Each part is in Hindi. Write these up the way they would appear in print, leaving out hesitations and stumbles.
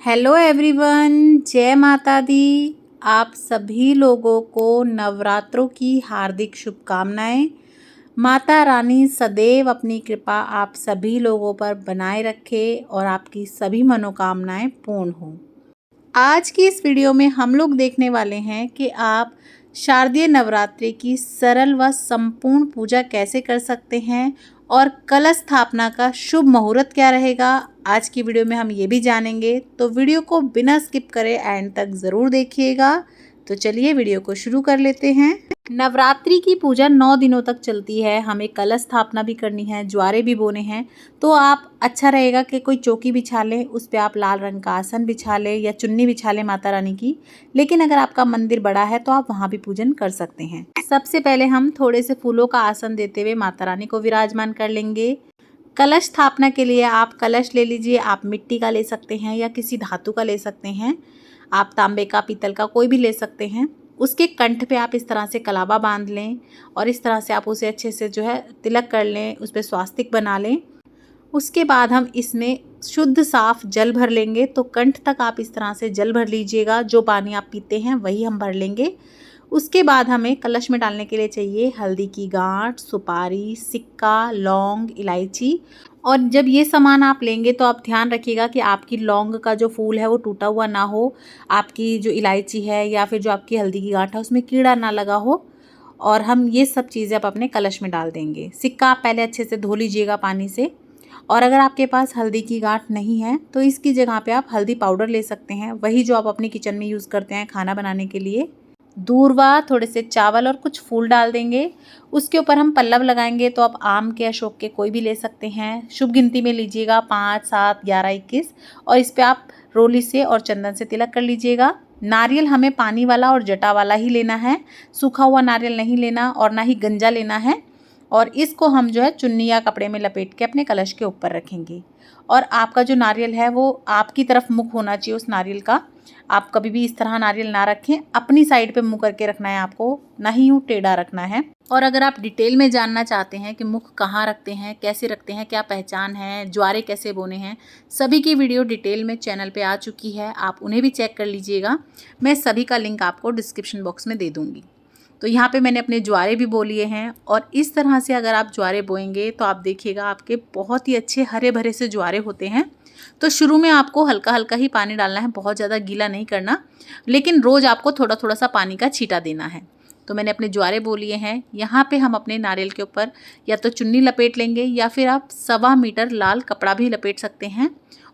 हेलो एवरीवन, जय माता दी। आप सभी लोगों को नवरात्रों की हार्दिक शुभकामनाएं। माता रानी सदैव अपनी कृपा आप सभी लोगों पर बनाए रखे और आपकी सभी मनोकामनाएं पूर्ण हों। आज की इस वीडियो में हम लोग देखने वाले हैं कि आप शारदीय नवरात्रि की सरल व संपूर्ण पूजा कैसे कर सकते हैं और कलश स्थापना का शुभ मुहूर्त क्या रहेगा। आज की वीडियो में हम ये भी जानेंगे, तो वीडियो को बिना स्किप करे एंड तक ज़रूर देखिएगा। तो चलिए वीडियो को शुरू कर लेते हैं। नवरात्रि की पूजा 9 दिनों तक चलती है। हमें कलश स्थापना भी करनी है, ज्वारे भी बोने हैं। तो आप अच्छा रहेगा कि कोई चौकी बिछा लें, उस पर आप लाल रंग का आसन बिछा लें या चुन्नी बिछा लें माता रानी की। लेकिन अगर आपका मंदिर बड़ा है तो आप वहाँ भी पूजन कर सकते हैं। सबसे पहले हम थोड़े से फूलों का आसन देते हुए माता रानी को विराजमान कर लेंगे। कलश स्थापना के लिए आप कलश ले लीजिए। आप मिट्टी का ले सकते हैं या किसी धातु का ले सकते हैं। आप तांबे का, पीतल का, कोई भी ले सकते हैं। उसके कंठ पे आप इस तरह से कलावा बांध लें और इस तरह से आप उसे अच्छे से जो है तिलक कर लें, उस पर स्वास्तिक बना लें। उसके बाद हम इसमें शुद्ध साफ जल भर लेंगे। तो कंठ तक आप इस तरह से जल भर लीजिएगा। जो पानी आप पीते हैं वही हम भर लेंगे। उसके बाद हमें कलश में डालने के लिए चाहिए हल्दी की गांठ, सुपारी, सिक्का, लौंग, इलायची। और जब ये सामान आप लेंगे तो आप ध्यान रखिएगा कि आपकी लौंग का जो फूल है वो टूटा हुआ ना हो, आपकी जो इलायची है या फिर जो आपकी हल्दी की गांठ है उसमें कीड़ा ना लगा हो। और हम ये सब चीज़ें आप अपने कलश में डाल देंगे। सिक्का आप पहले अच्छे से धो लीजिएगा पानी से। और अगर आपके पास हल्दी की गांठ नहीं है तो इसकी जगह पे आप हल्दी पाउडर ले सकते हैं, वही जो आप अपने किचन में यूज़ करते हैं खाना बनाने के लिए। दूर्वा, थोड़े से चावल और कुछ फूल डाल देंगे। उसके ऊपर हम पल्लव लगाएंगे। तो आप आम के, अशोक के, कोई भी ले सकते हैं। शुभ गिनती में लीजिएगा 5, 7, 11, 21। और इस पर आप रोली से और चंदन से तिलक कर लीजिएगा। नारियल हमें पानी वाला और जटा वाला ही लेना है, सूखा हुआ नारियल नहीं लेना और ना ही गंजा लेना है। और इसको हम जो है चुन्नी या कपड़े में लपेट के अपने कलश के ऊपर रखेंगे। और आपका जो नारियल है वो आपकी तरफ मुख होना चाहिए उस नारियल का। आप कभी भी इस तरह नारियल ना रखें, अपनी साइड पे मुँह करके रखना है आपको, ना ही यूँ टेढ़ा रखना है। और अगर आप डिटेल में जानना चाहते हैं कि मुख कहाँ रखते हैं, कैसे रखते हैं, क्या पहचान है, ज्वारे कैसे बोने हैं, सभी की वीडियो डिटेल में चैनल पे आ चुकी है। आप उन्हें भी चेक कर लीजिएगा। मैं सभी का लिंक आपको डिस्क्रिप्शन बॉक्स में दे दूँगी। तो यहाँ पे मैंने अपने ज्वारे भी बो लिए हैं। और इस तरह से अगर आप ज्वारे बोएंगे तो आप देखिएगा आपके बहुत ही अच्छे हरे भरे से ज्वारे होते हैं। तो शुरू में आपको हल्का हल्का ही पानी डालना है, बहुत ज़्यादा गीला नहीं करना, लेकिन रोज़ आपको थोड़ा थोड़ा सा पानी का छींटा देना है। तो मैंने अपने ज्वारे बो लिए हैं। यहाँ पे हम अपने नारियल के ऊपर या तो चुन्नी लपेट लेंगे या फिर आप 1.25 मीटर लाल कपड़ा भी लपेट सकते हैं।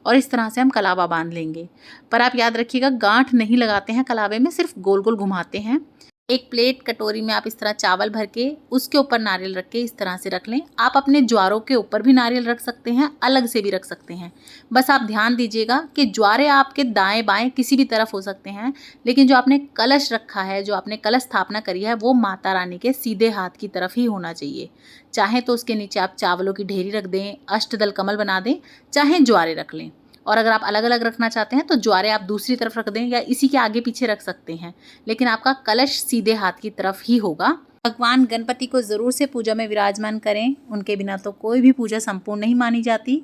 और इस तरह से हम कलावा बांध लेंगे। पर आप याद रखिएगा गांठ नहीं लगाते हैं कलावे में, सिर्फ गोल गोल घुमाते हैं। एक प्लेट, कटोरी में आप इस तरह चावल भर के उसके ऊपर नारियल रख के इस तरह से रख लें। आप अपने ज्वारों के ऊपर भी नारियल रख सकते हैं, अलग से भी रख सकते हैं। बस आप ध्यान दीजिएगा कि ज्वारे आपके दाएं बाएं किसी भी तरफ हो सकते हैं, लेकिन जो आपने कलश रखा है, जो आपने कलश स्थापना करी है, वो माता रानी के सीधे हाथ की तरफ ही होना चाहिए। चाहे तो उसके नीचे आप चावलों की ढेरी रख दें, अष्टदल कमल बना दें, चाहे ज्वारे रख लें। और अगर आप अलग अलग रखना चाहते हैं तो ज्वारे आप दूसरी तरफ रख दें या इसी के आगे पीछे रख सकते हैं, लेकिन आपका कलश सीधे हाथ की तरफ ही होगा। भगवान गणपति को ज़रूर से पूजा में विराजमान करें, उनके बिना तो कोई भी पूजा संपूर्ण नहीं मानी जाती।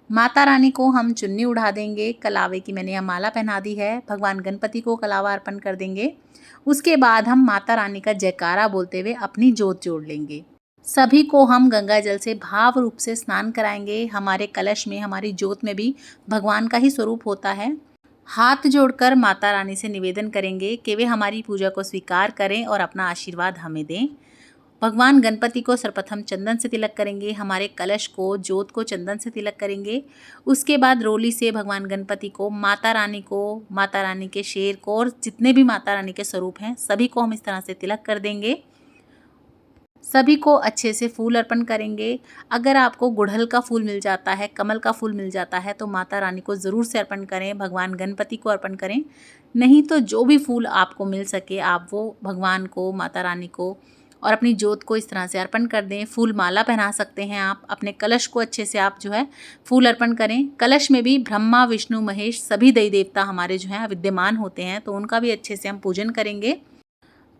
माता रानी को हम चुन्नी उड़ा देंगे। कलावे की मैंने यह माला पहना दी है। भगवान गणपति को कलावा अर्पण कर देंगे। उसके बाद हम माता रानी का जयकारा बोलते हुए अपनी जोत जोड़ लेंगे। सभी को हम गंगा जल से भाव रूप से स्नान कराएंगे। हमारे कलश में, हमारी जोत में भी भगवान का ही स्वरूप होता है। हाथ जोड़कर माता रानी से निवेदन करेंगे कि वे हमारी पूजा को स्वीकार करें और अपना आशीर्वाद हमें दें। भगवान गणपति को सर्वप्रथम चंदन से तिलक करेंगे। हमारे कलश को, जोत को चंदन से तिलक करेंगे। उसके बाद रोली से भगवान गणपति को, माता रानी के शेर को और जितने भी माता रानी के स्वरूप हैं सभी को हम इस तरह से तिलक कर देंगे। सभी को अच्छे से फूल अर्पण करेंगे। अगर आपको गुड़हल का फूल मिल जाता है, कमल का फूल मिल जाता है तो माता रानी को ज़रूर से अर्पण करें, भगवान गणपति को अर्पण करें। नहीं तो जो भी फूल आपको मिल सके आप वो भगवान को, माता रानी को और अपनी जोत को इस तरह से अर्पण कर दें। फूल माला पहना सकते हैं आप। अपने कलश को अच्छे से आप जो है फूल अर्पण करें। कलश में भी ब्रह्मा, विष्णु, महेश सभी देवी देवता हमारे जो हैं विद्यमान होते हैं, तो उनका भी अच्छे से हम पूजन करेंगे।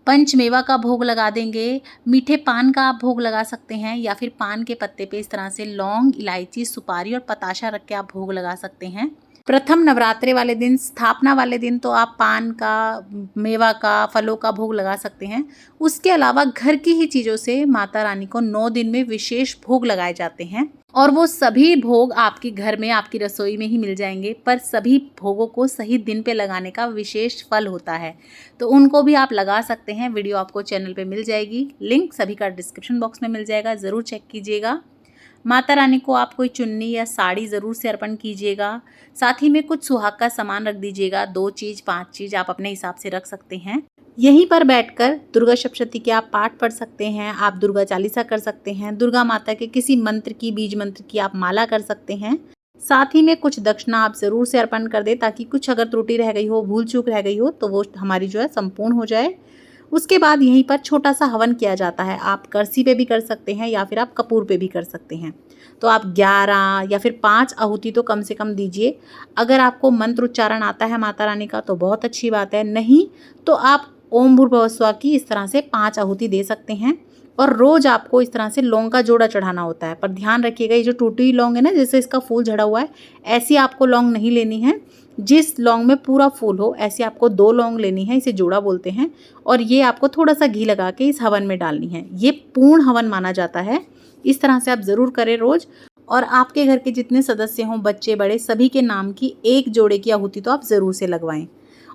पंचमेवा का भोग लगा देंगे। मीठे पान का आप भोग लगा सकते हैं या फिर पान के पत्ते पे इस तरह से लौंग, इलायची, सुपारी और पताशा रख के आप भोग लगा सकते हैं। प्रथम नवरात्रे वाले दिन, स्थापना वाले दिन तो आप पान का, मेवा का, फलों का भोग लगा सकते हैं। उसके अलावा घर की ही चीज़ों से माता रानी को 9 दिन में विशेष भोग लगाए जाते हैं और वो सभी भोग आपके घर में, आपकी रसोई में ही मिल जाएंगे। पर सभी भोगों को सही दिन पे लगाने का विशेष फल होता है, तो उनको भी आप लगा सकते हैं। वीडियो आपको चैनल पे मिल जाएगी, लिंक सभी का डिस्क्रिप्शन बॉक्स में मिल जाएगा, ज़रूर चेक कीजिएगा। माता रानी को आप कोई चुन्नी या साड़ी ज़रूर से अर्पण कीजिएगा। साथ ही में कुछ सुहाग का सामान रख दीजिएगा, 2 चीज़ 5 चीज़ आप अपने हिसाब से रख सकते हैं। यहीं पर बैठकर दुर्गा सप्तशती के आप पाठ पढ़ सकते हैं, आप दुर्गा चालीसा कर सकते हैं, दुर्गा माता के किसी मंत्र की, बीज मंत्र की आप माला कर सकते हैं। साथ ही में कुछ दक्षिणा आप ज़रूर से अर्पण कर दें, ताकि कुछ अगर त्रुटि रह गई हो, भूल चूक रह गई हो, तो वो हमारी जो है संपूर्ण हो जाए। उसके बाद यहीं पर छोटा सा हवन किया जाता है। आप करसी पे भी कर सकते हैं या फिर आप कपूर पे भी कर सकते हैं। तो आप 11 या फिर 5 आहुति तो कम से कम दीजिए। अगर आपको मंत्र उच्चारण आता है माता रानी का तो बहुत अच्छी बात है, नहीं तो आप ओम भूर्भुवः स्वः की इस तरह से 5 आहुति दे सकते हैं। और रोज़ आपको इस तरह से लौंग का जोड़ा चढ़ाना होता है। पर ध्यान रखिएगा, ये जो टूटी हुई लौंग है ना, जैसे इसका फूल झड़ा हुआ है, ऐसी आपको लौंग नहीं लेनी है। जिस लौंग में पूरा फूल हो, ऐसी आपको 2 लौंग लेनी है, इसे जोड़ा बोलते हैं। और ये आपको थोड़ा सा घी लगा के इस हवन में डालनी है। ये पूर्ण हवन माना जाता है। इस तरह से आप ज़रूर करें रोज़। और आपके घर के जितने सदस्य हों, बच्चे बड़े, सभी के नाम की एक जोड़े की आहुति तो आप ज़रूर से लगवाएं।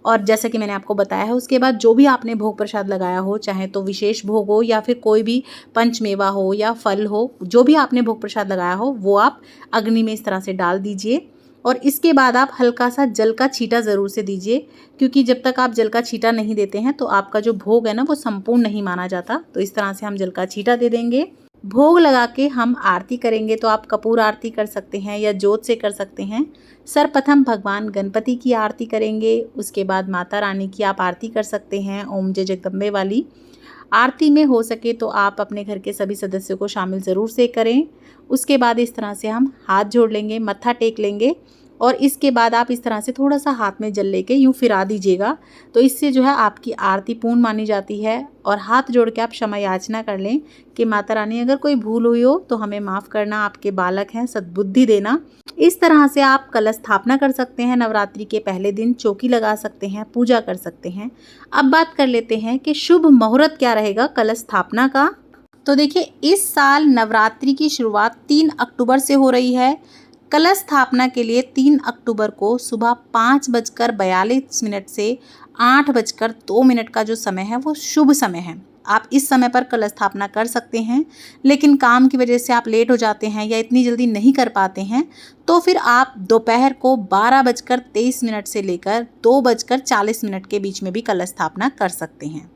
और जैसा कि मैंने आपको बताया है, उसके बाद जो भी आपने भोग प्रसाद लगाया हो, चाहे तो विशेष भोग हो या फिर कोई भी पंचमेवा हो या फल हो, जो भी आपने भोग प्रसाद लगाया हो वो आप अग्नि में इस तरह से डाल दीजिए। और इसके बाद आप हल्का सा जल का छींटा ज़रूर से दीजिए, क्योंकि जब तक आप जल का छींटा नहीं देते हैं तो आपका जो भोग है ना, वो संपूर्ण नहीं माना जाता। तो इस तरह से हम जल का छींटा दे देंगे। भोग लगा के हम आरती करेंगे, तो आप कपूर आरती कर सकते हैं या जोत से कर सकते हैं। सर्वप्रथम भगवान गणपति की आरती करेंगे, उसके बाद माता रानी की आप आरती कर सकते हैं, ओम जय जगदम्बे वाली। आरती में हो सके तो आप अपने घर के सभी सदस्यों को शामिल ज़रूर से करें। उसके बाद इस तरह से हम हाथ जोड़ लेंगे, मत्था टेक लेंगे और इसके बाद आप इस तरह से थोड़ा सा हाथ में जल लेके यूँ फिरा दीजिएगा। तो इससे जो है आपकी आरती पूर्ण मानी जाती है। और हाथ जोड़ के आप क्षमा याचना कर लें कि माता रानी अगर कोई भूल हुई हो तो हमें माफ़ करना, आपके बालक हैं, सद्बुद्धि देना। इस तरह से आप कलश स्थापना कर सकते हैं। नवरात्रि के पहले दिन चौकी लगा सकते हैं, पूजा कर सकते हैं। अब बात कर लेते हैं कि शुभ मुहूर्त क्या रहेगा कलश स्थापना का। तो देखिए, इस साल नवरात्रि की शुरुआत 3 अक्टूबर से हो रही है। कलश स्थापना के लिए 3 अक्टूबर को सुबह 5:42 से 8:02 का जो समय है वो शुभ समय है। आप इस समय पर कलश स्थापना कर सकते हैं, लेकिन काम की वजह से आप लेट हो जाते हैं या इतनी जल्दी नहीं कर पाते हैं तो फिर आप दोपहर को 12:23 से लेकर 2:40 के बीच में भी कलश स्थापना कर सकते हैं।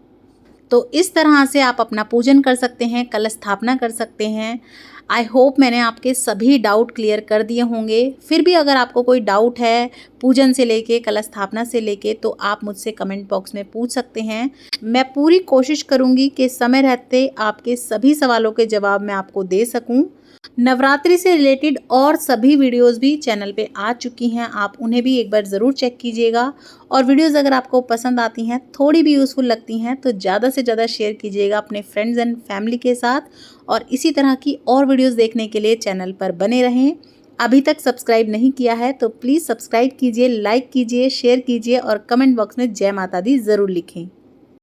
तो इस तरह से आप अपना पूजन कर सकते हैं, कलश स्थापना कर सकते हैं। आई होप मैंने आपके सभी डाउट क्लियर कर दिए होंगे। फिर भी अगर आपको कोई डाउट है पूजन से लेके, कलश स्थापना से लेके, तो आप मुझसे कमेंट बॉक्स में पूछ सकते हैं। मैं पूरी कोशिश करूंगी कि समय रहते आपके सभी सवालों के जवाब मैं आपको दे सकूं। नवरात्रि से रिलेटेड और सभी वीडियोस भी चैनल पे आ चुकी हैं, आप उन्हें भी एक बार ज़रूर चेक कीजिएगा। और वीडियोस अगर आपको पसंद आती हैं, थोड़ी भी यूज़फुल लगती हैं, तो ज़्यादा से ज़्यादा शेयर कीजिएगा अपने फ्रेंड्स एंड फैमिली के साथ। और इसी तरह की और वीडियोस देखने के लिए चैनल पर बने रहें। अभी तक सब्सक्राइब नहीं किया है तो प्लीज़ सब्सक्राइब कीजिए, लाइक कीजिए, शेयर कीजिए और कमेंट बॉक्स में जय माता दी ज़रूर लिखें।